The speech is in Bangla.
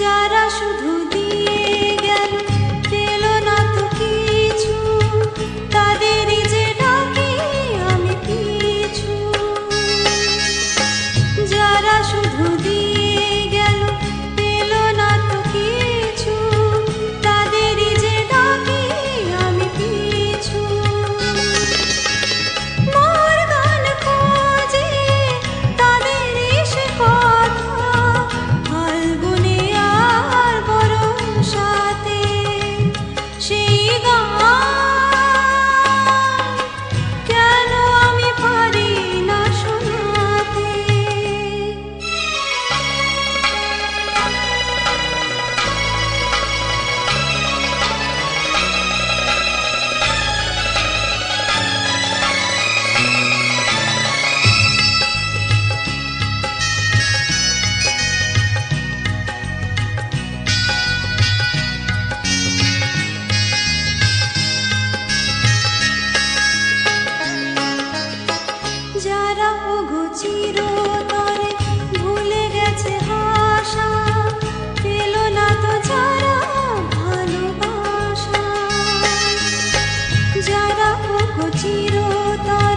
যারা শুধু দিয়ে গেল পেল না তো কিছু, তাদেরই যে ডাকি আমি পিছু। যারা শুধু দিয়ে গেল পেল না তো কিছু, তাদেরই যে ডাকি আমি পিছু। মোর গান খোঁজে তাদের এসে কথা, ফাল্গুনে আর বরষাতে। সেই গান কেন আমি পারি না শোনাতে। যারা ওগো চিরতরে ভুলে গেছে হাসা, পেল না তো যারা ভালোবাসা। যারা ওগো চিরতরে